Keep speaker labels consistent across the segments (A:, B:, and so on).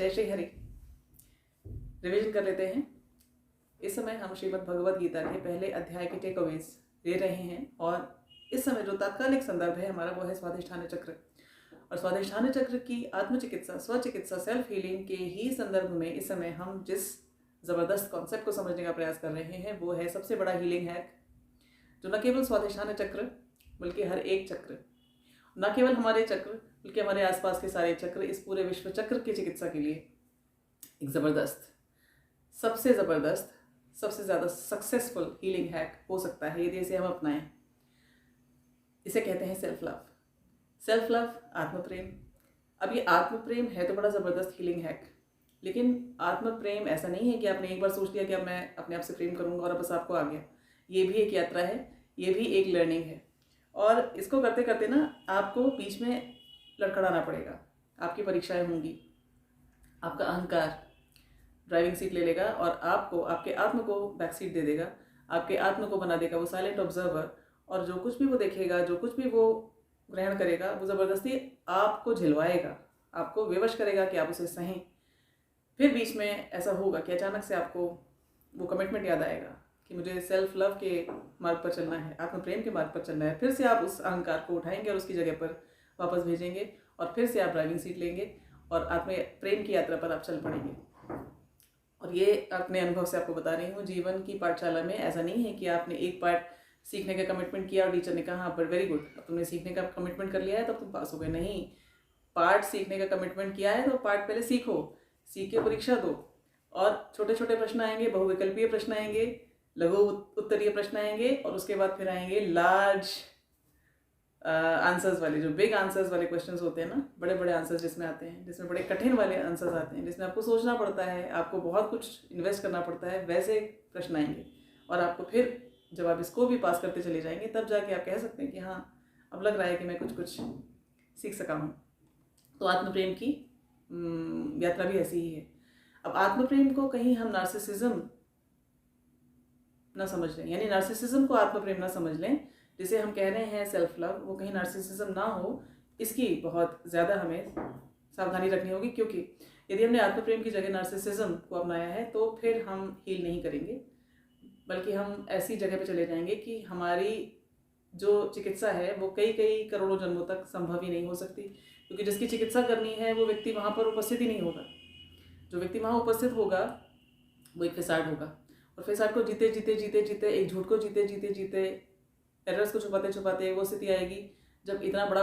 A: जय श्री हरि। रिवीजन कर लेते हैं। इस समय हम श्रीमद् भगवद गीता के पहले अध्याय के टेक अवेज ले रहे हैं और इस समय जो तात्कालिक संदर्भ है हमारा वो है स्वाधिष्ठान चक्र। और स्वाधिष्ठान चक्र की आत्मचिकित्सा, स्वचिकित्सा, सेल्फ हीलिंग के ही संदर्भ में इस समय हम जिस ज़बरदस्त कॉन्सेप्ट को समझने का प्रयास कर रहे हैं वो है सबसे बड़ा हीलिंग हैक, जो न केवल स्वाधिष्ठान चक्र बल्कि हर एक चक्र, न केवल हमारे चक्र बल्कि हमारे आसपास के सारे चक्र, इस पूरे विश्व चक्र की चिकित्सा के लिए एक ज़बरदस्त, सबसे ज़बरदस्त, सबसे ज़्यादा सक्सेसफुल हीलिंग हैक हो सकता है यदि इसे हम अपनाएं। इसे कहते हैं सेल्फ लव। सेल्फ लव, आत्म प्रेम। अब ये आत्म प्रेम है तो बड़ा ज़बरदस्त हीलिंग हैक, लेकिन आत्म प्रेम ऐसा नहीं है कि आपने एक बार सोच लिया कि अब मैं अपने आप से प्रेम करूँगा और बस आपको आ गया। ये भी एक यात्रा है, ये भी एक लर्निंग है और इसको करते करते ना आपको बीच में लड़खड़ाना पड़ेगा। आपकी परीक्षाएं होंगी, आपका अहंकार ड्राइविंग सीट ले लेगा और आपको, आपके आत्म को बैक सीट दे देगा, आपके आत्म को बना देगा वो साइलेंट ऑब्जर्वर, और जो कुछ भी वो देखेगा, जो कुछ भी वो ग्रहण करेगा, वो ज़बरदस्ती आपको झिलवाएगा, आपको विवश करेगा कि आप उसे सहें। फिर बीच में ऐसा होगा कि अचानक से आपको वो कमिटमेंट याद आएगा कि मुझे सेल्फ लव के मार्ग पर चलना है, आत्म प्रेम के मार्ग पर चलना है। फिर से आप उस अहंकार को उठाएंगे और उसकी जगह पर वापस भेजेंगे और फिर से आप ड्राइविंग सीट लेंगे और आत्म प्रेम की यात्रा पर आप चल पड़ेंगे। और ये अपने अनुभव से आपको बता रही हूँ, जीवन की पाठशाला में ऐसा नहीं है कि आपने एक पार्ट सीखने का कमिटमेंट किया और टीचर ने कहा हाँ पर वेरी गुड, अब तुमने सीखने का कमिटमेंट कर लिया है तब तुम पास हो गए। नहीं, पार्ट सीखने का कमिटमेंट किया है तो पार्ट पहले सीखो, सीख के परीक्षा दो और छोटे छोटे प्रश्न आएंगे, बहुविकल्पीय प्रश्न आएंगे, लघु उत्तरीय प्रश्न आएंगे और उसके बाद फिर आएंगे लार्ज आंसर्स वाले, जो बिग आंसर्स वाले क्वेश्चंस होते हैं ना, बड़े बड़े आंसर्स जिसमें आते हैं, जिसमें बड़े कठिन वाले आंसर्स आते हैं, जिसमें आपको सोचना पड़ता है, आपको बहुत कुछ इन्वेस्ट करना पड़ता है, वैसे प्रश्न आएंगे। और आपको फिर जब आप इसको भी पास करते चले जाएंगे तब जाके आप कह सकते हैं कि हाँ अब लग रहा है कि मैं कुछ कुछ सीख सका हूँ। तो आत्म प्रेम की यात्रा भी ऐसी ही है। अब आत्म प्रेम को कहीं हम नार्सिसिज्म ना समझ लें, यानी नार्सिसिज्म को आत्म प्रेम ना समझ लें, जिसे हम कह रहे हैं सेल्फ लव, वो कहीं नार्सिसिज्म ना हो, इसकी बहुत ज़्यादा हमें सावधानी रखनी होगी। क्योंकि यदि हमने आत्म प्रेम की जगह नार्सिसिज्म को अपनाया है तो फिर हम हील नहीं करेंगे, बल्कि हम ऐसी जगह पे चले जाएंगे कि हमारी जो चिकित्सा है वो कई कई करोड़ों जन्मों तक संभव ही नहीं हो सकती। क्योंकि जिसकी चिकित्सा करनी है वो व्यक्ति वहाँ पर उपस्थित ही नहीं होगा। जो व्यक्ति वहाँ उपस्थित होगा वो एक फेसाड होगा, और फेसाड को जीते जीते जीते जीते, एक झूठ को जीते जीते जीते, एरर्स को छुपाते छुपाते वो स्थिति आएगी जब इतना बड़ा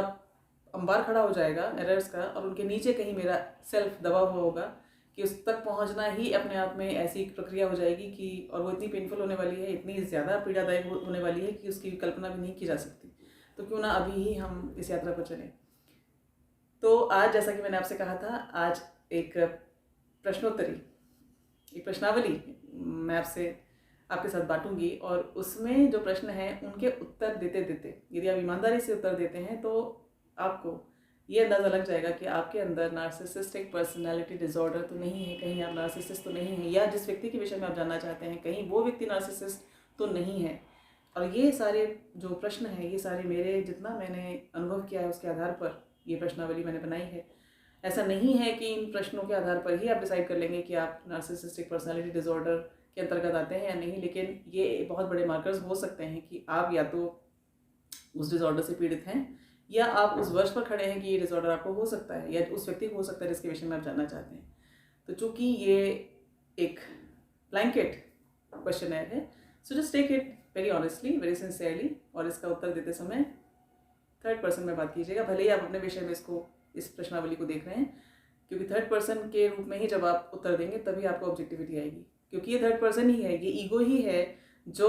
A: अंबार खड़ा हो जाएगा एरर्स का और उनके नीचे कहीं मेरा सेल्फ दबा हुआ होगा कि उस तक पहुंचना ही अपने आप में ऐसी प्रक्रिया हो जाएगी कि, और वो इतनी पेनफुल होने वाली है, इतनी ज़्यादा पीड़ादायक होने वाली है कि उसकी कल्पना भी नहीं की जा सकती। तो क्यों ना अभी ही हम इस यात्रा पर चलें। तो आज जैसा कि मैंने आपसे कहा था, आज एक प्रश्नोत्तरी, एक प्रश्नावली मैं आपके साथ बांटूंगी और उसमें जो प्रश्न हैं उनके उत्तर देते देते यदि आप ईमानदारी से उत्तर देते हैं तो आपको ये अंदाज़ा लग जाएगा कि आपके अंदर नार्सिसिस्टिक पर्सनालिटी डिसऑर्डर तो नहीं है, कहीं आप नार्सिसिस्ट तो नहीं है, या जिस व्यक्ति के विषय में आप जानना चाहते हैं कहीं वो व्यक्ति नार्सिसिस्ट तो नहीं है। और ये सारे जो प्रश्न हैं, ये सारे मेरे जितना मैंने अनुभव किया है उसके आधार पर ये प्रश्नावली मैंने बनाई है। ऐसा नहीं है कि इन प्रश्नों के आधार पर ही आप डिसाइड कर लेंगे कि आप नार्सिसिस्टिक पर्सनालिटी डिसऑर्डर के अंतर्गत आते हैं या नहीं, लेकिन ये बहुत बड़े मार्कर्स हो सकते हैं कि आप या तो उस डिसऑर्डर से पीड़ित हैं या आप उस वर्ष पर खड़े हैं कि ये डिसऑर्डर आपको हो सकता है या उस व्यक्ति को हो सकता है जिसके विषय में आप जानना चाहते हैं। तो चूंकि ये एक ब्लैंकेट क्वेश्चनर है, so just take it very honestly, very sincerely, और इसका उत्तर देते समय थर्ड पर्सन में बात कीजिएगा, भले ही आप अपने विषय में इस प्रश्नावली को देख रहे हैं, क्योंकि थर्ड पर्सन के रूप में ही जब आप उत्तर देंगे तभी आपको ऑब्जेक्टिविटी आएगी। क्योंकि ये थर्ड पर्सन ही है, ये ईगो ही है जो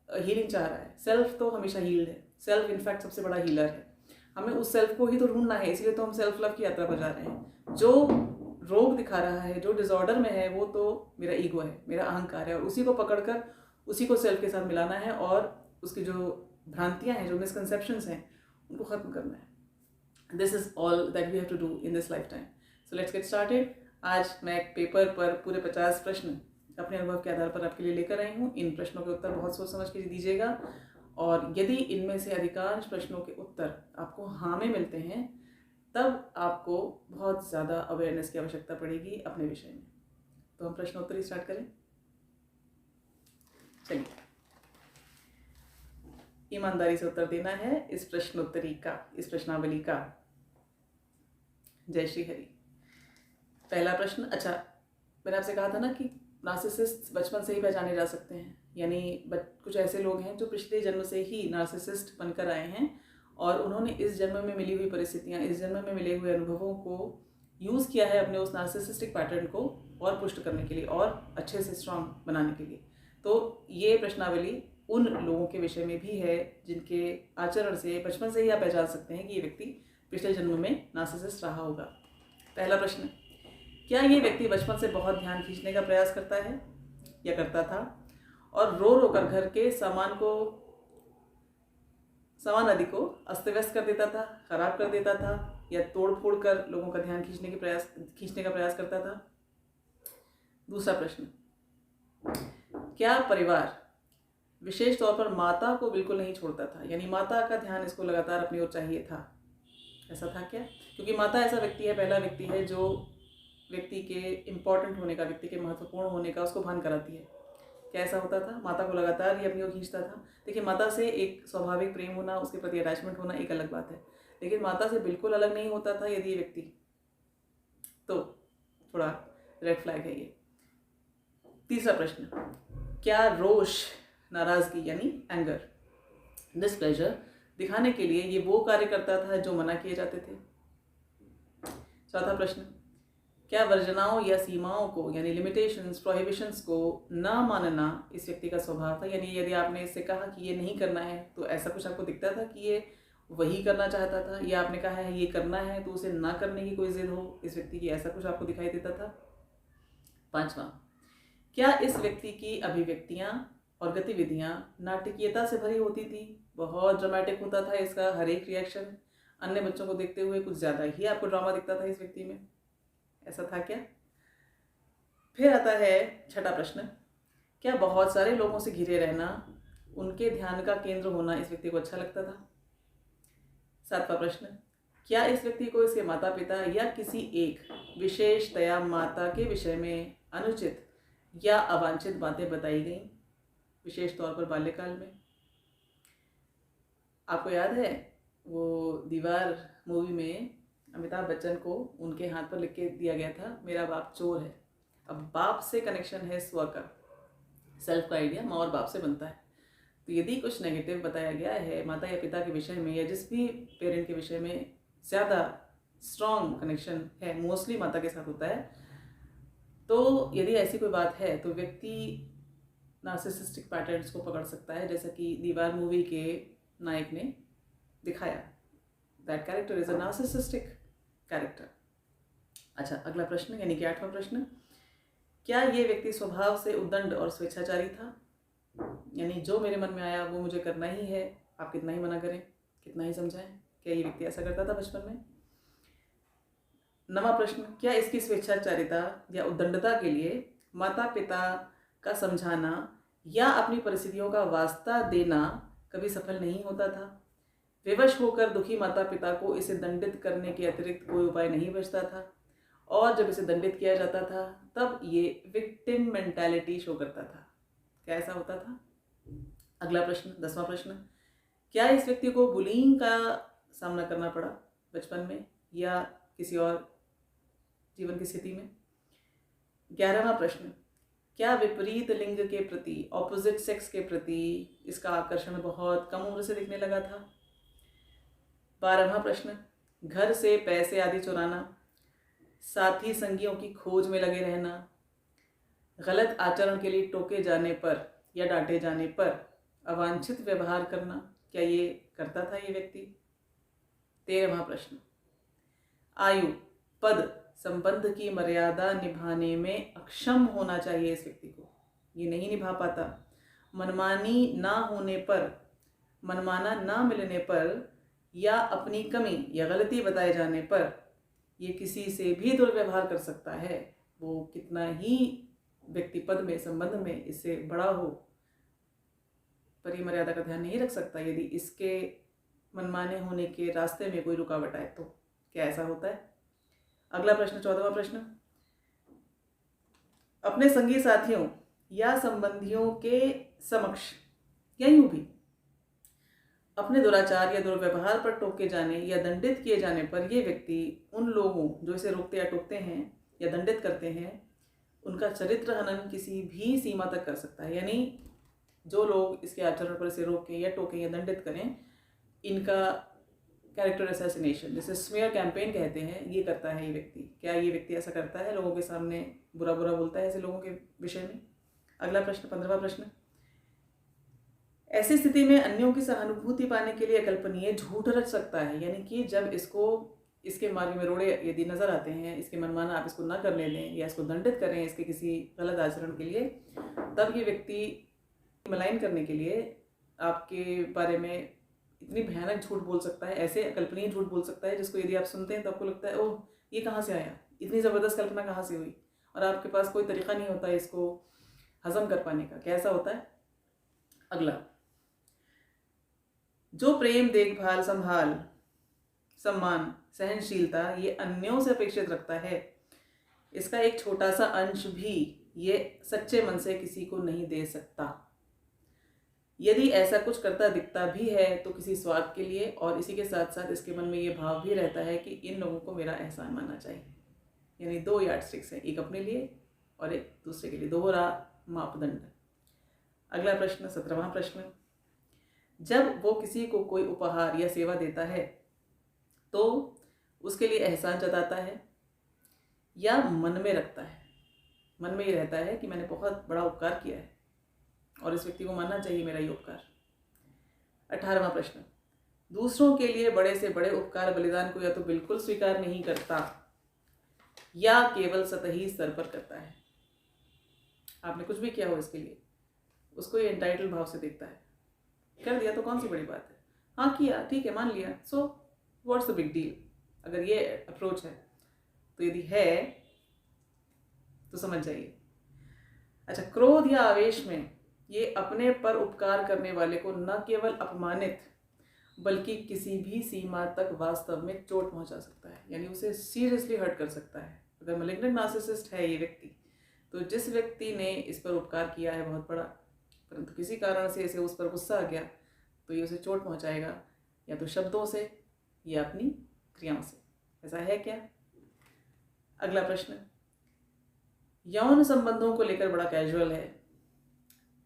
A: हीलिंग चाह रहा है। सेल्फ तो हमेशा हील्ड है, सेल्फ इनफैक्ट सबसे बड़ा हीलर है। हमें उस सेल्फ को ही तो ढूंढना है, इसलिए तो हम सेल्फ लव की यात्रा पर जा रहे हैं। जो रोग दिखा रहा है, जो डिसऑर्डर में है, वो तो मेरा ईगो है, मेरा अहंकार है, और उसी को पकड़कर उसी को सेल्फ के साथ मिलाना है और उसकी जो भ्रांतियाँ हैं, जो मिसकंसेप्शंस हैं, उनको ख़त्म करना है। This is all that we have to do in this life time. So let's get started. आज मैं एक पेपर पर पूरे 50 प्रश्न अपने अनुभव के आधार पर आपके लिए लेकर आई हूँ। इन प्रश्नों के उत्तर बहुत सोच समझ के दीजिएगा, और यदि इनमें से अधिकांश प्रश्नों के उत्तर आपको हाँ में मिलते हैं तब आपको बहुत ज़्यादा अवेयरनेस की आवश्यकता पड़ेगी अपने विषय में। तो हम प्रश्नोत्तरी स्टार्ट करें। चलिए, ईमानदारी से उत्तर देना है इस प्रश्नोत्तरी का, इस प्रश्नावली का। जय श्री हरि। पहला प्रश्न, अच्छा मैंने आपसे कहा था ना कि नार्सिसिस्ट बचपन से ही पहचाने जा सकते हैं, यानी कुछ ऐसे लोग हैं जो पिछले जन्म से ही नार्सिसिस्ट बनकर आए हैं और उन्होंने इस जन्म में मिली हुई परिस्थितियाँ, इस जन्म में मिले हुए अनुभवों को यूज़ किया है अपने उस नार्सिसिस्टिक पैटर्न को और पुष्ट करने के लिए और अच्छे से स्ट्रांग बनाने के लिए। तो ये प्रश्नावली उन लोगों के विषय में भी है जिनके आचरण से बचपन से ही आप पहचान सकते हैं कि ये व्यक्ति पिछले जन्म में नार्सिसिस्ट रहा होगा। पहला प्रश्न, क्या ये व्यक्ति बचपन से बहुत ध्यान खींचने का प्रयास करता है या करता था और रो रो कर घर के सामान आदि को अस्त व्यस्त कर देता था, खराब कर देता था या तोड़ फोड़ कर लोगों का ध्यान खींचने का प्रयास करता था? दूसरा प्रश्न, क्या परिवार विशेष तौर पर माता को बिल्कुल नहीं छोड़ता था, यानी माता का ध्यान इसको लगातार अपनी ओर चाहिए था, ऐसा था क्या? क्योंकि माता ऐसा व्यक्ति है, पहला व्यक्ति है जो व्यक्ति के इम्पोर्टेंट होने का, व्यक्ति के महत्वपूर्ण होने का उसको भान कराती है। क्या ऐसा होता था? माता को लगातार ये अपनी ओर खींचता था। देखिए, माता से एक स्वाभाविक प्रेम होना, उसके प्रति अटैचमेंट होना एक अलग बात है, लेकिन माता से बिल्कुल अलग नहीं होता था यदि ये व्यक्ति, तो थोड़ा रेड फ्लैग है ये। तीसरा प्रश्न, क्या रोष, नाराजगी यानी एंगर, डिस्प्लेजर दिखाने के लिए ये वो कार्य करता था जो मना किए जाते थे? चौथा प्रश्न, क्या वर्जनाओं या सीमाओं को यानी लिमिटेशंस, प्रोहिबिशंस को ना मानना इस व्यक्ति का स्वभाव था? यानी यदि आपने इससे कहा कि ये नहीं करना है तो ऐसा कुछ आपको दिखता था कि ये वही करना चाहता था, या आपने कहा है ये करना है तो उसे ना करने की कोई जिद हो इस व्यक्ति की, ऐसा कुछ आपको दिखाई देता था? पांचवा, क्या इस व्यक्ति की अभिव्यक्तियाँ और गतिविधियाँ नाटकीयता से भरी होती थी? बहुत ड्रामेटिक होता था इसका हर एक रिएक्शन, अन्य बच्चों को देखते हुए कुछ ज़्यादा ही आपको ड्रामा दिखता था इस व्यक्ति में, ऐसा था क्या? फिर आता है छठा प्रश्न, क्या बहुत सारे लोगों से घिरे रहना, उनके ध्यान का केंद्र होना इस व्यक्ति को अच्छा लगता था? सातवां प्रश्न, क्या इस व्यक्ति को इसके माता पिता या किसी एक विशेषतया माता के विषय में अनुचित या अवांछित बातें बताई गई, विशेष तौर पर बाल्यकाल में? आपको याद है वो दीवार मूवी में अमिताभ बच्चन को उनके हाथ पर लिख के दिया गया था, मेरा बाप चोर है। अब बाप से कनेक्शन है स्व का, सेल्फ का आइडिया माँ और बाप से बनता है। तो यदि कुछ नेगेटिव बताया गया है माता या पिता के विषय में या जिस भी पेरेंट के विषय में ज़्यादा स्ट्रॉन्ग कनेक्शन है, मोस्टली माता के साथ होता है, तो यदि ऐसी कोई बात है तो व्यक्ति नार्सिसिस्टिक पैटर्न्स को पकड़ सकता है, जैसा कि दीवार मूवी के नायक ने दिखाया। That character is a narcissistic character. अच्छा, अगला प्रश्न यानी कि आठवां प्रश्न, क्या ये व्यक्ति स्वभाव से उद्दंड और स्वेच्छाचारी था? यानी जो मेरे मन में आया वो मुझे करना ही है, आप कितना ही मना करें, कितना ही समझाएं, क्या ये व्यक्ति ऐसा करता था बचपन में? नवा प्रश्न, क्या इसकी स्वेच्छाचारिता या उद्दंडता के लिए माता पिता का समझाना या अपनी परिस्थितियों का वास्ता देना कभी सफल नहीं होता था? विवश होकर दुखी माता पिता को इसे दंडित करने के अतिरिक्त कोई उपाय नहीं बचता था, और जब इसे दंडित किया जाता था तब ये विक्टिम मेंटालिटी शो करता था। क्या ऐसा होता था? अगला प्रश्न, 10वां प्रश्न, क्या इस व्यक्ति को बुलिंग का सामना करना पड़ा बचपन में या किसी और जीवन की स्थिति में? 11वां प्रश्न, क्या विपरीत लिंग के प्रति, ऑपोजिट सेक्स के प्रति इसका आकर्षण बहुत कम उम्र से दिखने लगा था? 12वां प्रश्न, घर से पैसे आदि चुराना, साथी संगियों की खोज में लगे रहना, गलत आचरण के लिए टोके जाने पर या डांटे जाने पर अवांछित व्यवहार करना, क्या ये करता था ये व्यक्ति? 13वां प्रश्न, आयु, पद, संबंध की मर्यादा निभाने में अक्षम होना चाहिए इस व्यक्ति को, ये नहीं निभा पाता। मनमानी ना होने पर, मनमाना ना मिलने पर या अपनी कमी या गलती बताए जाने पर ये किसी से भी दुर्व्यवहार कर सकता है, वो कितना ही व्यक्ति पद में, संबंध में इससे बड़ा हो, पर ये मर्यादा का ध्यान नहीं रख सकता यदि इसके मनमाने होने के रास्ते में कोई रुकावट आए तो। क्या ऐसा होता है? अगला प्रश्न, 14वां प्रश्न, अपने संगी साथियों या संबंधियों के समक्ष या यूं भी अपने दुराचार या दुर्व्यवहार पर टोके जाने या दंडित किए जाने पर यह व्यक्ति उन लोगों जो इसे रोकते या टोकते हैं या दंडित करते हैं उनका चरित्र हनन किसी भी सीमा तक कर सकता है। यानी जो लोग इसके आचरण पर इसे रोकें या टोकें या दंडित करें, इनका कैरेक्टर असैसिनेशन, जिसे स्मीयर कैंपेन कहते हैं, ये करता है ये व्यक्ति। क्या ये व्यक्ति ऐसा करता है? लोगों के सामने बुरा बुरा बोलता है ऐसे लोगों के विषय में। अगला प्रश्न, 15वां प्रश्न, ऐसी स्थिति में अन्यों की सहानुभूति पाने के लिए अकल्पनीय झूठ रच सकता है। यानी कि जब इसको इसके मार्ग में रोड़े यदि नजर आते हैं, इसके मनमाना आप इसको ना करने दें या इसको दंडित करें इसके किसी गलत आचरण के लिए, तब ये व्यक्ति मलाइन करने के लिए आपके बारे में इतनी भयानक झूठ बोल सकता है, ऐसे अकल्पनीय झूठ बोल सकता है जिसको यदि आप सुनते हैं तो आपको लगता है ओह ये कहाँ से आया, इतनी ज़बरदस्त कल्पना कहाँ से हुई, और आपके पास कोई तरीका नहीं होता है इसको हजम कर पाने का। कैसा होता है? अगला, जो प्रेम, देखभाल, संभाल, सम्मान, सहनशीलता ये अन्यों से अपेक्षित रखता है, इसका एक छोटा सा अंश भी ये सच्चे मन से किसी को नहीं दे सकता। यदि ऐसा कुछ करता दिखता भी है तो किसी स्वार्थ के लिए, और इसी के साथ साथ इसके मन में ये भाव भी रहता है कि इन लोगों को मेरा एहसान मानना चाहिए। यानी दो यार्डस्टिक्स हैं, एक अपने लिए और एक दूसरे के लिए, दोहरा मापदंड। अगला प्रश्न, 17वां प्रश्न, जब वो किसी को कोई उपहार या सेवा देता है तो उसके लिए एहसान जताता है या मन में रखता है? मन में ये रहता है कि मैंने बहुत बड़ा उपकार किया है और इस व्यक्ति को मानना चाहिए मेरा ये उपकार। 18वां प्रश्न, दूसरों के लिए बड़े से बड़े उपकार बलिदान को या तो बिल्कुल स्वीकार नहीं करता या केवल सतही स्तर पर करता है। आपने कुछ भी किया हो इसके लिए, उसको ये एंटाइटल भाव से देखता है, कर दिया तो कौन सी बड़ी बात है, हाँ किया ठीक है मान लिया, so what's the big deal. अगर ये अप्रोच है तो यदि है तो समझ जाइए। अच्छा, क्रोध या आवेश में ये अपने पर उपकार करने वाले को न केवल अपमानित बल्कि किसी भी सीमा तक वास्तव में चोट पहुंचा सकता है, यानी उसे सीरियसली हर्ट कर सकता है। अगर मैलिग्नेंट नार्सिसिस्ट है ये व्यक्ति, तो जिस व्यक्ति ने इस पर उपकार किया है बहुत बड़ा, परंतु किसी कारण से इसे उस पर गुस्सा आ गया, तो ये उसे चोट पहुंचाएगा, या तो शब्दों से या अपनी क्रियाओं से। ऐसा है क्या? अगला प्रश्न, यौन संबंधों को लेकर बड़ा कैजुअल है,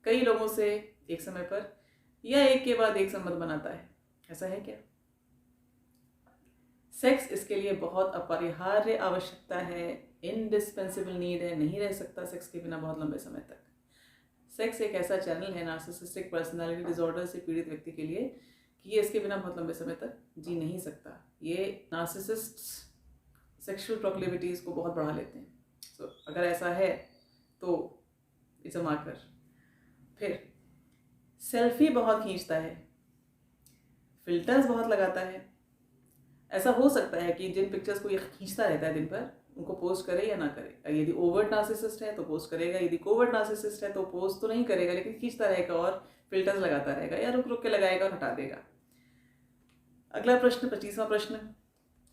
A: कई लोगों से एक समय पर या एक के बाद एक संबंध बनाता है। ऐसा है क्या? सेक्स इसके लिए बहुत अपरिहार्य आवश्यकता है, इंडिस्पेंसिबल नीड है, नहीं रह सकता सेक्स के बिना बहुत लंबे समय तक। सेक्स एक ऐसा चैनल है नार्सिसिस्टिक पर्सनालिटी डिसऑर्डर से पीड़ित व्यक्ति के लिए कि ये इसके बिना बहुत लंबे समय तक जी नहीं सकता। ये नार्सिसिस्ट्स सेक्सुअल प्रोक्लिविटीज़ को बहुत बढ़ा लेते हैं। सो अगर ऐसा है तो इट्स अ मार्कर। फिर सेल्फी बहुत खींचता है, फिल्टर्स बहुत लगाता है। ऐसा हो सकता है कि जिन पिक्चर्स को ये खींचता रहता है दिन भर, उनको पोस्ट करे या ना करे। यदि ओवर्ट नार्सिसिस्ट है तो पोस्ट करेगा, यदि कोवर्ट नार्सिसिस्ट है तो पोस्ट तो नहीं करेगा लेकिन खींचता रहेगा और फिल्टर्स लगाता रहेगा या रुक रुक के लगाएगा और हटा देगा। अगला प्रश्न, 25वां प्रश्न,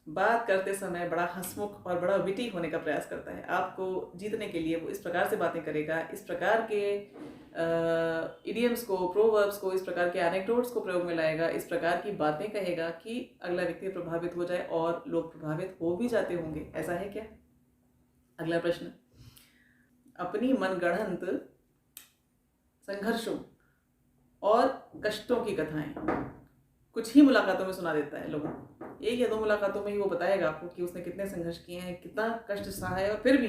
A: बात करते समय बड़ा हंसमुख और बड़ा विटी होने का प्रयास करता है। आपको जीतने के लिए वो इस प्रकार से बातें करेगा, इस प्रकार के इडियम्स को, प्रोवर्ब्स को, इस प्रकार के एनेक्डोट्स को प्रयोग में लाएगा, इस प्रकार की बातें कहेगा कि अगला व्यक्ति प्रभावित हो जाए, और लोग प्रभावित हो भी जाते होंगे। ऐसा है क्या? अगला प्रश्न, अपनी मनगढ़ंत संघर्षों और कष्टों की कथाएं कुछ ही मुलाकातों में सुना देता है लोगों को। एक या दो मुलाकातों में ही वो बताएगा आपको कि उसने कितने संघर्ष किए हैं, कितना कष्ट सहा है, और फिर भी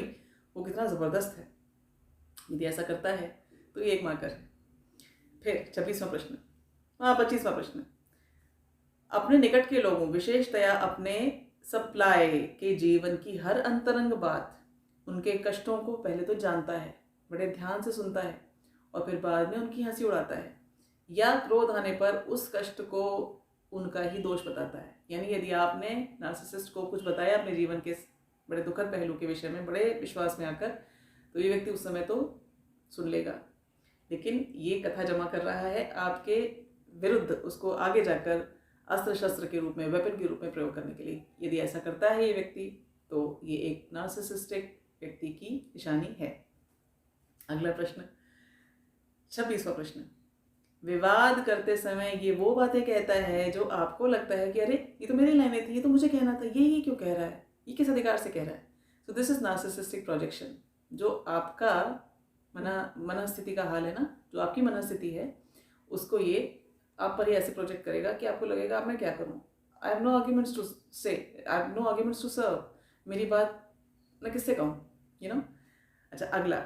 A: वो कितना ज़बरदस्त है। यदि ऐसा करता है तो ये एक मार्कर है। फिर 26वां प्रश्न, 25वां प्रश्न, अपने निकट के लोगों, विशेषतया अपने सप्लाई के जीवन की हर अंतरंग बात, उनके कष्टों को पहले तो जानता है, बड़े ध्यान से सुनता है, और फिर बाद में उनकी हंसी उड़ाता है, या क्रोध आने पर उस कष्ट को उनका ही दोष बताता है। यानी यदि आपने नार्सिसिस्ट को कुछ बताया अपने जीवन के बड़े दुखद पहलू के विषय में, बड़े विश्वास में आकर, तो ये व्यक्ति उस समय तो सुन लेगा, लेकिन ये कथा जमा कर रहा है आपके विरुद्ध, उसको आगे जाकर अस्त्र शस्त्र के रूप में, वेपन के रूप में प्रयोग करने के लिए। यदि ऐसा करता है ये व्यक्ति तो ये एक नार्सिसिस्टिक व्यक्ति की निशानी है। अगला प्रश्न, 26वां प्रश्न, विवाद करते समय ये वो बातें कहता है जो आपको लगता है कि अरे ये तो मेरी लाइनें थी, ये तो मुझे कहना था, ये क्यों कह रहा है, ये किस अधिकार से कह रहा है। So this is narcissistic projection. जो आपका मनस्थिति का हाल है ना, जो आपकी मनस्थिति है, उसको ये आप पर ही ऐसे प्रोजेक्ट करेगा कि आपको लगेगा अब मैं क्या करूँ, I have no arguments to say, I have no arguments to serve, मेरी बात मैं किससे कहूँ, यू नो। अच्छा, अगला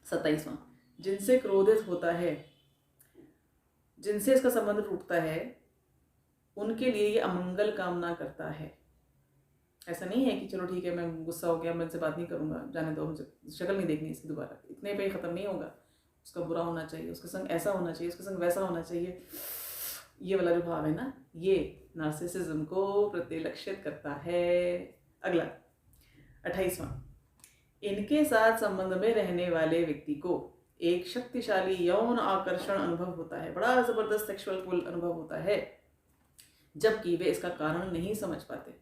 A: 27वां, जिनसे क्रोधित होता है, जिनसे इसका संबंध टूटता है, उनके लिए ये अमंगल कामना करता है। ऐसा नहीं है कि चलो ठीक है मैं गुस्सा हो गया, मैं इनसे बात नहीं करूँगा, जाने दो, मुझे शक्ल नहीं देखनी इसकी दोबारा, इतने पे ही ख़त्म नहीं होगा। उसका बुरा होना चाहिए, उसके संग ऐसा होना चाहिए, उसके संग वैसा होना चाहिए, ये वाला जो भाव है ना, ये नार्सिसिज्म को प्रतिलक्षित करता है। अगला 28वां, इनके साथ संबंध में रहने वाले व्यक्ति को एक शक्तिशाली यौन आकर्षण अनुभव होता है, बड़ा जबरदस्त सेक्सुअल पुल अनुभव होता है, जबकि वे इसका कारण नहीं समझ पाते।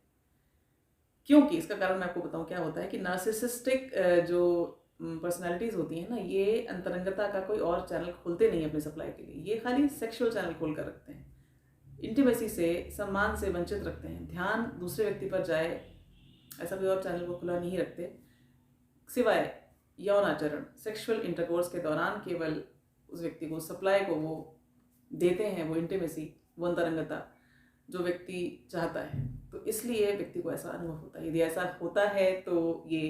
A: क्योंकि इसका कारण मैं आपको बताऊं क्या होता है कि नार्सिसिस्टिक जो पर्सनालिटीज होती हैं ना, ये अंतरंगता का कोई और चैनल खोलते नहीं अपने सप्लाई के लिए, ये खाली सेक्सुअल चैनल खोल कर रखते हैं, इंटीमेसी से, सम्मान से वंचित रखते हैं, ध्यान दूसरे व्यक्ति पर जाए ऐसा कोई और चैनल वो खुला नहीं रखते, सिवाय यौन आचरण, सेक्सुअल इंटरकोर्स के दौरान केवल उस व्यक्ति को, सप्लाई को वो देते हैं, वो इंटीमेसी, वो अंतरंगता जो व्यक्ति चाहता है। तो इसलिए व्यक्ति को ऐसा अनुभव होता है। यदि ऐसा होता है तो ये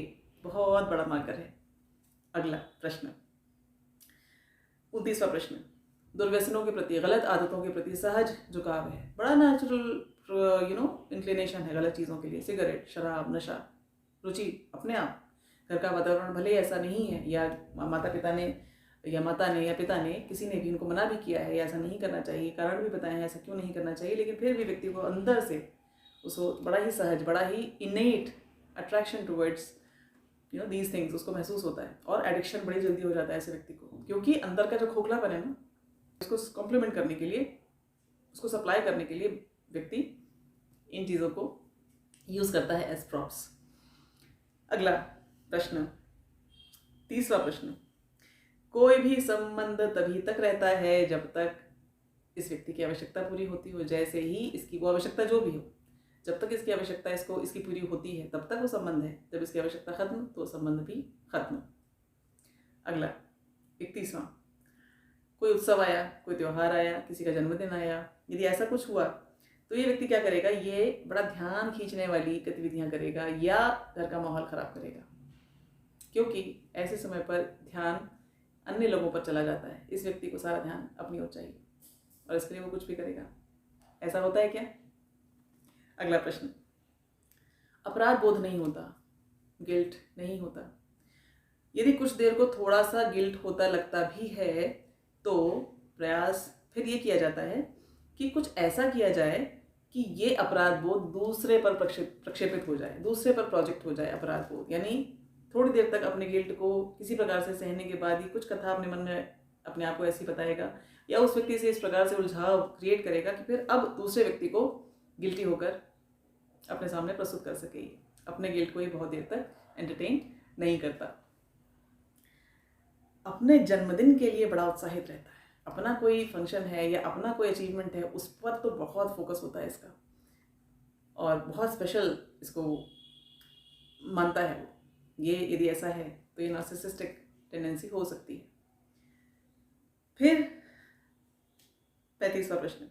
A: बहुत बड़ा मार्कर है। अगला प्रश्न 29वां प्रश्न, दुर्व्यसनों के प्रति, गलत आदतों के प्रति सहज झुकाव है, बड़ा नेचुरल इंक्लिनेशन है गलत चीज़ों के लिए, सिगरेट, शराब, नशा, रुचि अपने आप। घर का वातावरण भले ऐसा नहीं है, या माता ने या पिता ने किसी ने भी उनको मना भी किया है, ऐसा नहीं करना चाहिए, कारण भी बताए हैं ऐसा क्यों नहीं करना चाहिए, लेकिन फिर भी व्यक्ति को अंदर से उसको बड़ा ही सहज, बड़ा ही innate attraction towards these things उसको महसूस होता है, और एडिक्शन बड़ी जल्दी हो जाता है ऐसे व्यक्ति को, क्योंकि अंदर का जो खोखलापन है ना, उसको कॉम्प्लीमेंट करने के लिए, उसको सप्लाई करने के लिए व्यक्ति इन चीज़ों को यूज़ करता है एज प्रॉप्स। अगला प्रश्न 30वां प्रश्न, कोई भी संबंध तभी तक रहता है जब तक इस व्यक्ति की आवश्यकता पूरी होती हो, जैसे ही इसकी वो आवश्यकता जो भी हो, जब तक इसकी आवश्यकता इसकी पूरी होती है तब तक वो संबंध है, जब इसकी आवश्यकता खत्म तो संबंध भी खत्म। अगला 31वां, कोई उत्सव आया, कोई त्यौहार आया, किसी का जन्मदिन आया, यदि ऐसा कुछ हुआ तो ये व्यक्ति क्या करेगा, ये बड़ा ध्यान खींचने वाली गतिविधियां करेगा या घर का माहौल खराब करेगा, क्योंकि ऐसे समय पर ध्यान अन्य लोगों पर चला जाता है, इस व्यक्ति को सारा ध्यान अपनी ओर चाहिए और इसके लिए वो कुछ भी करेगा। ऐसा होता है क्या? अगला प्रश्न, अपराध बोध नहीं होता, गिल्ट नहीं होता। यदि कुछ देर को थोड़ा सा गिल्ट होता लगता भी है तो प्रयास फिर ये किया जाता है कि कुछ ऐसा किया जाए कि ये अपराध बोध दूसरे पर प्रक्षेपित हो जाए, दूसरे पर प्रोजेक्ट हो जाए अपराध बोध। यानी थोड़ी देर तक अपने गिल्ट को किसी प्रकार से सहने के बाद ही कुछ कथा अपने मन में अपने आप को ऐसी बताएगा या उस व्यक्ति से इस प्रकार से उलझाव क्रिएट करेगा कि फिर अब दूसरे व्यक्ति को गिल्टी होकर अपने सामने प्रस्तुत कर सके। अपने गिल्ट को ही बहुत देर तक एंटरटेन नहीं करता। अपने जन्मदिन के लिए बड़ा उत्साहित रहता है, अपना कोई फंक्शन है या अपना कोई अचीवमेंट है उस पर तो बहुत फोकस होता है इसका और बहुत स्पेशल इसको मानता है वो। ये यदि ऐसा है तो ये नार्सिसिस्टिक टेंडेंसी हो सकती है। फिर 35वां प्रश्न,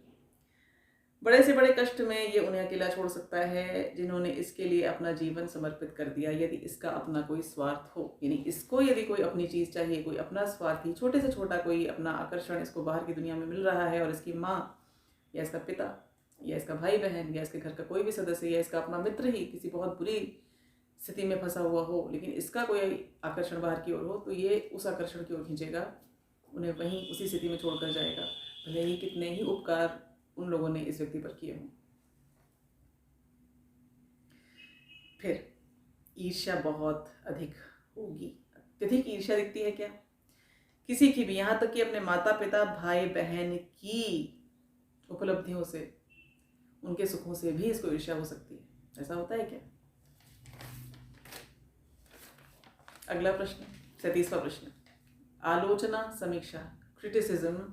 A: बड़े से बड़े कष्ट में ये उन्हें अकेला छोड़ सकता है जिन्होंने इसके लिए अपना जीवन समर्पित कर दिया, यदि इसका अपना कोई स्वार्थ हो। यानी इसको यदि कोई अपनी चीज़ चाहिए, कोई अपना स्वार्थी छोटे से छोटा कोई अपना आकर्षण इसको बाहर की दुनिया में मिल रहा है और इसकी माँ या इसका पिता या इसका भाई बहन या इसके घर का कोई भी सदस्य या इसका अपना मित्र ही किसी बहुत बुरी स्थिति में फंसा हुआ हो, लेकिन इसका कोई आकर्षण बाहर की ओर हो तो ये उस आकर्षण की ओर खींचेगा, उन्हें वहीं उसी स्थिति में छोड़कर जाएगा, भले ही कितने ही उपकार उन लोगों ने इस व्यक्ति पर किए हों। फिर ईर्ष्या बहुत अधिक होगी। अत्यधिक ईर्ष्या दिखती है क्या? किसी की भी, यहाँ तक कि अपने माता पिता भाई बहन की उपलब्धियों से उनके सुखों से भी इसको ईर्ष्या हो सकती है। ऐसा होता है क्या? अगला प्रश्न, 37वां प्रश्न, आलोचना, समीक्षा, क्रिटिसिज्म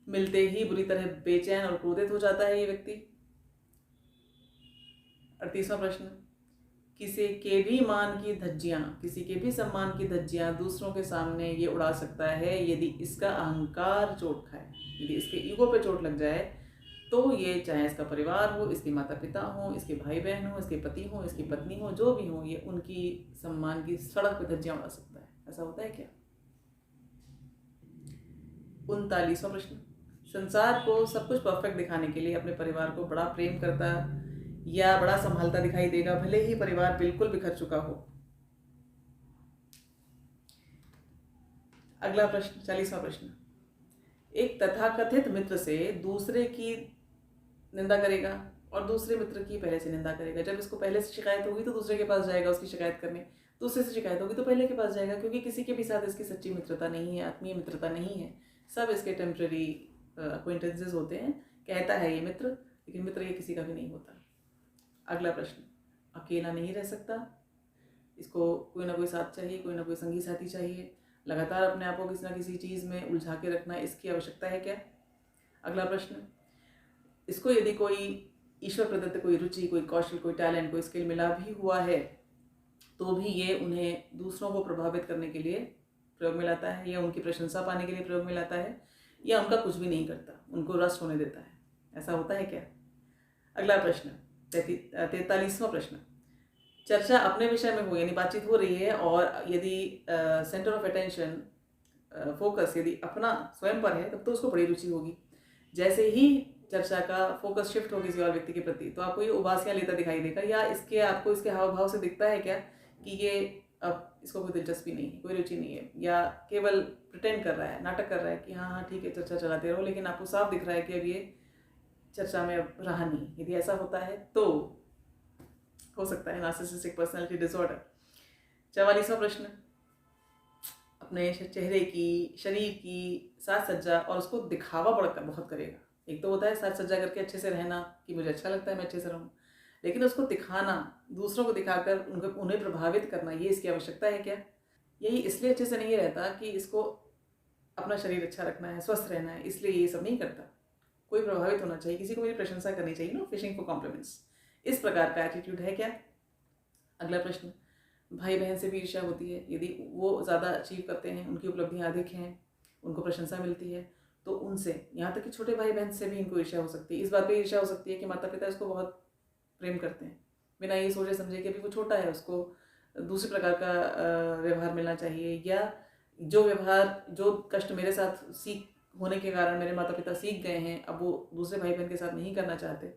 A: मिलते ही बुरी तरह बेचैन और क्रोधित हो जाता है ये व्यक्ति। 38वां प्रश्न, किसी के भी सम्मान की धज्जियां दूसरों के सामने ये उड़ा सकता है यदि इसका अहंकार चोट खाए, यदि इसके ईगो पे चोट लग जाए तो ये, चाहे इसका परिवार हो, इसके माता पिता हो, इसके भाई बहन हो, इसके पति हो, इसकी पत्नी हो, जो भी हो, ये उनकी सम्मान की सड़क पे धज्जियां उड़ा सकता है। ऐसा होता है क्या? 39वां प्रश्न, संसार को सब कुछ परफेक्ट दिखाने के लिए अपने परिवार को बड़ा प्रेम करता या बड़ा संभालता दिखाई देगा, भले ही परिवार बिल्कुल बिखर चुका हो। अगला प्रश्न, 40वां प्रश्न, एक तथाकथित मित्र से दूसरे की निंदा करेगा और दूसरे मित्र की पहले से निंदा करेगा। जब इसको पहले से शिकायत होगी तो दूसरे के पास जाएगा उसकी शिकायत करने, दूसरे से शिकायत होगी तो पहले के पास जाएगा, क्योंकि किसी के भी साथ इसकी सच्ची मित्रता नहीं है, आत्मीय मित्रता नहीं है। सब इसके टेम्पररी अक्वेंटेंसेस होते हैं। कहता है ये मित्र, लेकिन मित्र ये किसी का भी नहीं होता। अगला प्रश्न, अकेला नहीं रह सकता, इसको कोई ना कोई साथ चाहिए, कोई ना कोई संगी साथी चाहिए। लगातार अपने आप को किसी ना किसी चीज़ में उलझा के रखना, इसकी आवश्यकता है क्या? अगला प्रश्न, इसको यदि कोई ईश्वर प्रदत्त कोई रुचि, कोई कौशल, कोई टैलेंट, कोई स्किल मिला भी हुआ है तो भी ये उन्हें दूसरों को प्रभावित करने के लिए प्रयोग में लाता है, या उनकी प्रशंसा पाने के लिए प्रयोग में लाता है, या उनका कुछ भी नहीं करता, उनको रस्ट होने देता है। ऐसा होता है क्या? अगला प्रश्न, 43वां प्रश्न, चर्चा अपने विषय में हो, यानी बातचीत हो रही है और यदि सेंटर ऑफ अटेंशन, फोकस यदि अपना स्वयं पर है तब तो उसको बड़ी रुचि होगी। जैसे ही चर्चा का फोकस शिफ्ट हो किसी और व्यक्ति के प्रति तो आपको ये उबासियां लेता दिखाई देगा, या इसके आपको इसके हाव भाव से दिखता है क्या कि ये अब इसको कोई दिलचस्पी नहीं है, कोई रुचि नहीं है, या केवल प्रिटेंड कर रहा है, नाटक कर रहा है कि हाँ हाँ ठीक है चर्चा चलाते रहो, लेकिन आपको साफ दिख रहा है कि अब ये चर्चा में अब रहा नहीं। यदि ऐसा होता है तो हो सकता है नार्सिसिस्टिक पर्सनालिटी डिसऑर्डर। 44वां प्रश्न, अपने चेहरे की, शरीर की साज सज्जा और उसको दिखावा बहुत करेगा। एक तो होता है साज सज्जा करके अच्छे से रहना कि मुझे अच्छा लगता है मैं अच्छे से रहूँ, लेकिन उसको दिखाना, दूसरों को दिखाकर उन्हें प्रभावित करना, ये इसकी आवश्यकता है क्या? यही इसलिए अच्छे से नहीं रहता कि इसको अपना शरीर अच्छा रखना है, स्वस्थ रहना है, इसलिए ये सब नहीं करता। कोई प्रभावित होना चाहिए, किसी को मेरी प्रशंसा करनी चाहिए, नो फिशिंग फॉर कॉम्प्लीमेंट्स, इस प्रकार का एटीट्यूड है क्या? अगला प्रश्न, भाई बहन से भी ईर्ष्या होती है, यदि वो ज़्यादा अचीव करते हैं, उनकी उपलब्धियाँ अधिक हैं, उनको प्रशंसा मिलती है, तो उनसे, यहाँ तक कि छोटे भाई बहन से भी इनको ईर्ष्या हो सकती है। इस बात पे ईर्ष्या हो सकती है कि माता पिता इसको बहुत प्रेम करते हैं, बिना ये सोचे समझे कि अभी वो छोटा है, उसको दूसरे प्रकार का व्यवहार मिलना चाहिए, या जो व्यवहार, जो कष्ट मेरे साथ सीख होने के कारण मेरे माता पिता सीख गए हैं, अब वो दूसरे भाई बहन के साथ नहीं करना चाहते।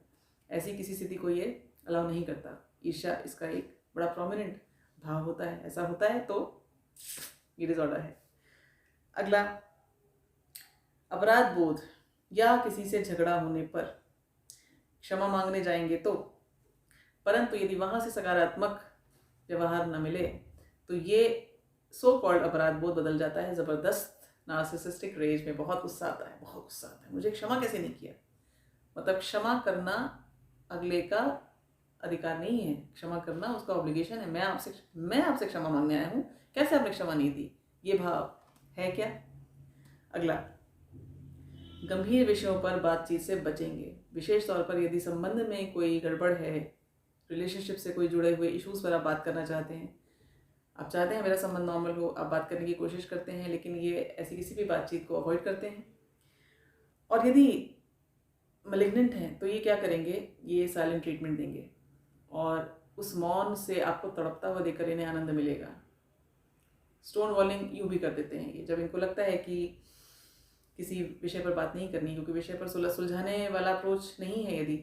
A: ऐसी किसी स्थिति को ये अलाउ नहीं करता। ईर्ष्या इसका एक बड़ा प्रोमिनेंट भाव होता है। ऐसा होता है तो ये डिसऑर्डर है। अगला, अपराध बोध या किसी से झगड़ा होने पर क्षमा मांगने जाएंगे तो, परंतु यदि वहाँ से सकारात्मक व्यवहार न मिले तो ये सो कॉल्ड अपराध बोध बदल जाता है ज़बरदस्त नार्सिसिस्टिक रेज में। बहुत गुस्सा आता है, बहुत गुस्सा आता है, मुझे क्षमा कैसे नहीं किया। मतलब क्षमा करना अगले का अधिकार नहीं है, क्षमा करना उसका ऑब्लिगेशन है। मैं आपसे क्षमा मांगने आया हूँ, कैसे आपने क्षमा नहीं दी, ये भाव है क्या? अगला, गंभीर विषयों पर बातचीत से बचेंगे, विशेष तौर पर यदि संबंध में कोई गड़बड़ है, रिलेशनशिप से कोई जुड़े हुए इश्यूज पर आप बात करना चाहते हैं, आप चाहते हैं मेरा संबंध नॉर्मल हो, आप बात करने की कोशिश करते हैं, लेकिन ये ऐसी किसी भी बातचीत को अवॉइड करते हैं। और यदि मैलिग्नेंट हैं तो ये क्या करेंगे, ये साइलेंट ट्रीटमेंट देंगे और उस मौन से आपको तड़पता हुआ देखकर इन्हें आनंद मिलेगा। स्टोन वॉलिंग यूँ भी कर देते हैं ये, जब इनको लगता है कि किसी विषय पर बात नहीं करनी, क्योंकि विषय पर सुलझाने वाला अप्रोच नहीं है यदि,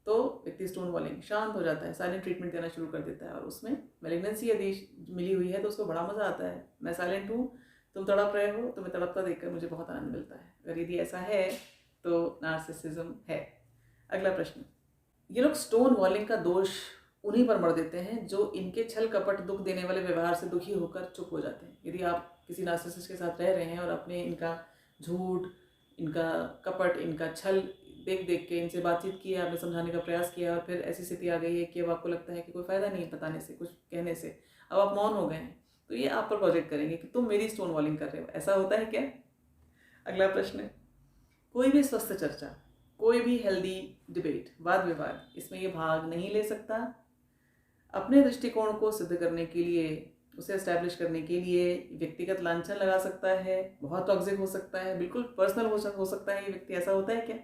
A: तो व्यक्ति स्टोन वॉलिंग, शांत हो जाता है, साइलेंट ट्रीटमेंट देना शुरू कर देता है। और उसमें मैलिग्नेंसी यदि मिली हुई है तो उसको बड़ा मज़ा आता है। मैं साइलेंट हूँ, तुम तड़प रहे हो, तुम्हें तड़पता देखकर मुझे बहुत आनंद मिलता है। अगर यदि ऐसा है तो नार्सिसिज्म है। अगला प्रश्न, ये लोग स्टोन वॉलिंग का दोष उन्हीं पर मर देते हैं जो इनके छल कपट दुख देने वाले व्यवहार से दुखी होकर चुप हो जाते हैं। यदि आप किसी नार्सिसिस्ट के साथ रह रहे हैं और अपने इनका झूठ, इनका कपट, इनका छल देख देख के इनसे बातचीत की है, आपने समझाने का प्रयास किया और फिर ऐसी स्थिति आ गई है कि अब आपको लगता है कि कोई फ़ायदा नहीं बताने से, कुछ कहने से, अब आप मौन हो गए हैं, तो ये आप पर प्रोजेक्ट करेंगे कि तुम मेरी स्टोन वॉलिंग कर रहे हो। ऐसा होता है क्या? अगला प्रश्न है, कोई भी स्वस्थ चर्चा, कोई भी हेल्दी डिबेट, वाद विवाद, इसमें ये भाग नहीं ले सकता। अपने दृष्टिकोण को सिद्ध करने के लिए, उसे एस्टैब्लिश करने के लिए व्यक्तिगत लांछन लगा सकता है, बहुत टॉक्सिक हो सकता है, बिल्कुल पर्सनल हो सकता है ये व्यक्ति। ऐसा होता है क्या?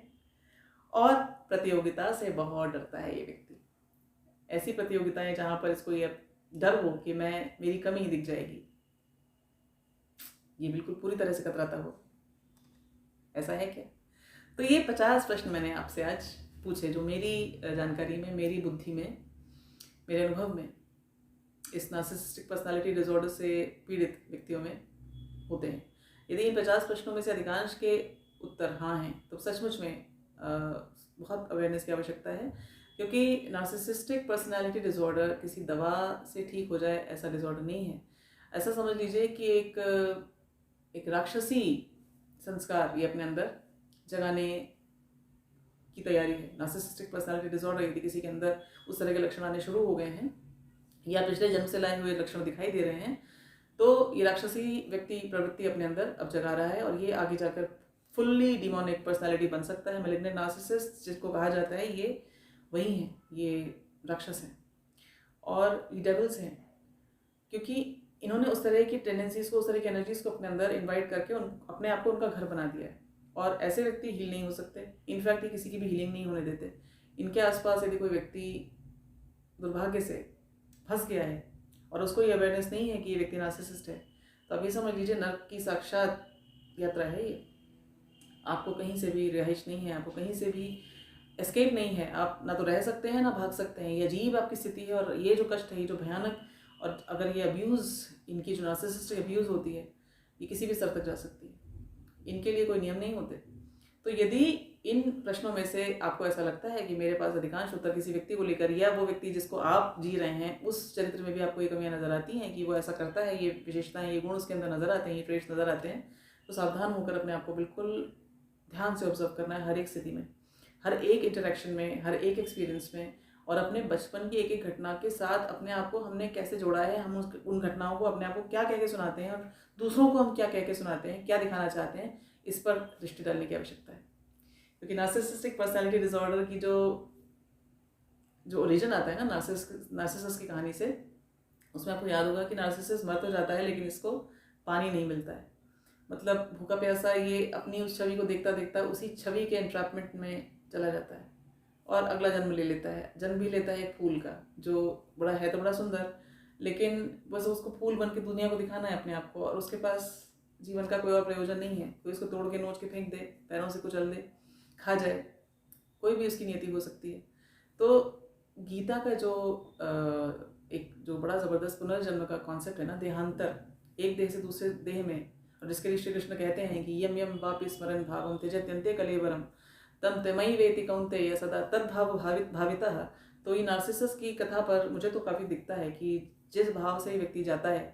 A: और प्रतियोगिता से बहुत डरता है ये व्यक्ति। ऐसी प्रतियोगिताएं जहां पर इसको ये डर हो कि मेरी कमी ही दिख जाएगी, ये बिल्कुल पूरी तरह से कतराता हो। ऐसा है क्या? तो ये 50 प्रश्न मैंने आपसे आज पूछे जो मेरी जानकारी में, मेरी बुद्धि में, मेरे अनुभव में इस नार्सिसिस्टिक पर्सनालिटी डिसऑर्डर से पीड़ित व्यक्तियों में होते हैं। यदि इन 50 प्रश्नों में से अधिकांश के उत्तर हाँ हैं तो सचमुच में बहुत अवेयरनेस की आवश्यकता है, क्योंकि नार्सिसिस्टिक पर्सनालिटी डिसऑर्डर किसी दवा से ठीक हो जाए ऐसा डिसऑर्डर नहीं है। ऐसा समझ लीजिए कि एक राक्षसी संस्कार ये अपने अंदर जगाने की तैयारी है। नार्सिसिस्टिक पर्सनालिटी डिसऑर्डर यदि किसी के अंदर उस तरह के लक्षण आने शुरू हो गए हैं या पिछले जन्म से लाए हुए लक्षण दिखाई दे रहे हैं, तो ये राक्षसी व्यक्ति प्रवृत्ति अपने अंदर अब जगा रहा है और ये आगे जाकर फुल्ली डिमोनिक पर्सनालिटी बन सकता है। मैलिग्नेंट नार्सिसिस्ट जिसको कहा जाता है, ये वही हैं, ये राक्षस हैं और ये डेविल्स हैं, क्योंकि इन्होंने उस तरह की टेंडेंसीज को, उस तरह की एनर्जीज को अपने अंदर इन्वाइट करके अपने आप को उनका घर बना दिया है। और ऐसे व्यक्ति हील नहीं हो सकते, इनफैक्ट ये किसी की भी हीलिंग नहीं होने देते। इनके आसपास यदि कोई व्यक्ति दुर्भाग्य से फंस गया है और उसको ये अवेयरनेस नहीं है कि ये व्यक्ति नार्सिसिस्ट है, तो आप ये समझ लीजिए नर्क की साक्षात यात्रा है ये। आपको कहीं से भी रिहाइश नहीं है, आपको कहीं से भी एस्केप नहीं है। आप ना तो रह सकते हैं ना भाग सकते हैं। ये अजीब आपकी स्थिति है और ये जो कष्ट है, ये जो भयानक, और अगर ये अब्यूज़, इनकी जो नार्सिसिस्टिक अब्यूज़ होती है, ये किसी भी स्तर तक जा सकती है। इनके लिए कोई नियम नहीं होते। तो यदि इन प्रश्नों में से आपको ऐसा लगता है कि मेरे पास अधिकांश उत्तर किसी व्यक्ति को लेकर, या वो व्यक्ति जिसको आप जी रहे हैं उस चरित्र में भी आपको ये कमियां नजर आती हैं कि वो ऐसा करता है, ये विशेषताएं, ये गुण उसके अंदर नजर आते हैं, ये ट्रेट्स नजर आते हैं, तो सावधान होकर अपने आप को बिल्कुल ध्यान से ऑब्जर्व करना है हर एक स्थिति में, हर एक इंटरेक्शन में, हर एक एक्सपीरियंस में, और अपने बचपन की एक एक घटना के साथ अपने आप को हमने कैसे जोड़ा है, हम उन घटनाओं को अपने आप को क्या कह के सुनाते हैं और दूसरों को हम क्या कह के सुनाते हैं, क्या दिखाना चाहते हैं, इस पर दृष्टि डालने की आवश्यकता है। क्योंकि नार्सिसिस्टिक पर्सनालिटी डिसऑर्डर की जो ओरिजिन आता है ना नार्सिसस की कहानी से, उसमें आपको याद होगा कि नार्सिसस मर तो जाता है लेकिन इसको पानी नहीं मिलता है। मतलब भूखा प्यासा ये अपनी उस छवि को देखता देखता उसी छवि के एंट्रैपमेंट में चला जाता है और अगला जन्म ले लेता है। जन्म भी लेता है एक फूल का, जो बड़ा है तो बड़ा सुंदर, लेकिन बस उसको फूल बन के दुनिया को दिखाना है अपने आप को, और उसके पास जीवन का कोई और प्रयोजन नहीं है। कोई इसको तोड़ के नोच के फेंक दे, पैरों से कुचल दे, खा जाए, कोई भी उसकी नियति हो सकती है। तो गीता का एक जो बड़ा ज़बरदस्त पुनर्जन्म का कॉन्सेप्ट है ना, देहांतर, एक देह से दूसरे देह में, और जिसके लिए श्री कृष्ण कहते हैं कि यम यम वापि स्मरन भावम त्यजत्यन्ते कलेवरम तम तमयि वेति कौन्तेय सदा तद्भाव भावितः। तो ये नार्सिसस की कथा पर मुझे तो काफ़ी दिखता है कि जिस भाव से व्यक्ति जाता है,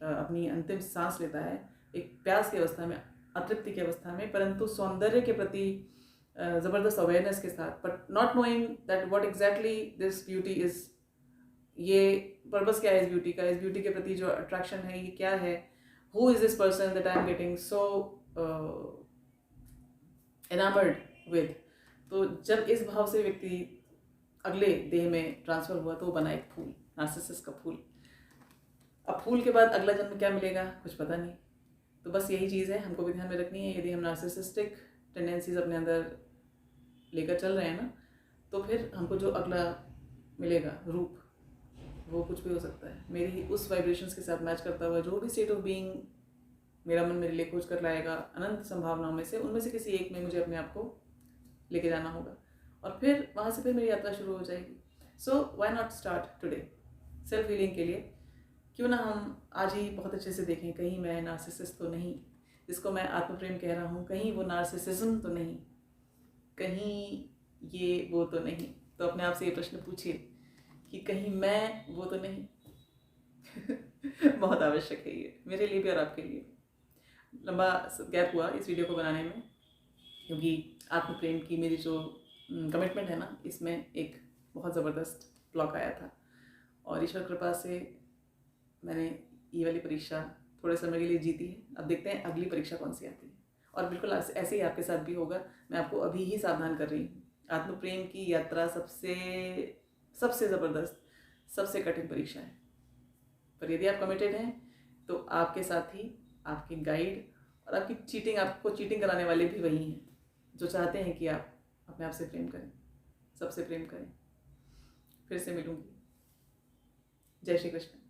A: अपनी अंतिम सांस लेता है, एक प्यास की अवस्था में, अतृप्ति की अवस्था में, परंतु सौंदर्य के प्रति ज़बरदस्त अवेयरनेस के साथ, but not knowing that what exactly this beauty is, ये पर्पस क्या है इस ब्यूटी का, इस ब्यूटी के प्रति जो अट्रैक्शन है ये क्या है, who is this person that I am getting so enamoured with. तो जब इस भाव से व्यक्ति अगले देह में ट्रांसफर हुआ तो वो बना एक फूल, नार्सिसस का फूल। अब फूल के बाद अगला जन्म क्या मिलेगा कुछ पता नहीं। तो बस यही चीज़ है हमको भी ध्यान में रखनी है। यदि हम नार्सिसिस्टिक टेंडेंसीज अपने अंदर लेकर चल रहे हैं ना, तो फिर हमको जो अगला मिलेगा रूप, वो कुछ भी हो सकता है। मेरी उस वाइब्रेशंस के साथ मैच करता हुआ जो भी स्टेट ऑफ बीइंग मेरा मन मेरे लिए खोज कर लाएगा, अनंत संभावनाओं में से, उनमें से किसी एक में मुझे अपने आप को लेके जाना होगा, और फिर वहाँ से फिर मेरी यात्रा शुरू हो जाएगी। So why not start today. Self healing के लिए क्यों ना हम आज ही बहुत अच्छे से देखें, कहीं मैं नार्सिसिस्ट तो नहीं, जिसको मैं आत्मप्रेम कह रहा हूँ, कहीं वो नार्सिसिज्म तो नहीं, कहीं ये वो तो नहीं। तो अपने आप से ये प्रश्न पूछिए कि कहीं मैं वो तो नहीं। बहुत आवश्यक है ये, मेरे लिए भी और आपके लिए। लंबा गैप हुआ इस वीडियो को बनाने में, क्योंकि आत्म प्रेम की मेरी जो कमिटमेंट है ना, इसमें एक बहुत ज़बरदस्त ब्लॉक आया था और ईश्वर कृपा से मैंने ये वाली परीक्षा थोड़े समय के लिए जीती है। अब देखते हैं अगली परीक्षा कौन सी आती है। और बिल्कुल ऐसे ही आपके साथ भी होगा। मैं आपको अभी ही सावधान कर रही हूँ। आत्म प्रेम की यात्रा सबसे ज़बरदस्त, सबसे कठिन परीक्षा है। पर यदि आप कमिटेड हैं तो आपके साथ ही आपके गाइड और आपको चीटिंग कराने वाले भी वही हैं, जो चाहते हैं कि आप अपने आप से प्रेम करें, सबसे प्रेम करें। फिर से मिलूंगी। जय श्री कृष्ण।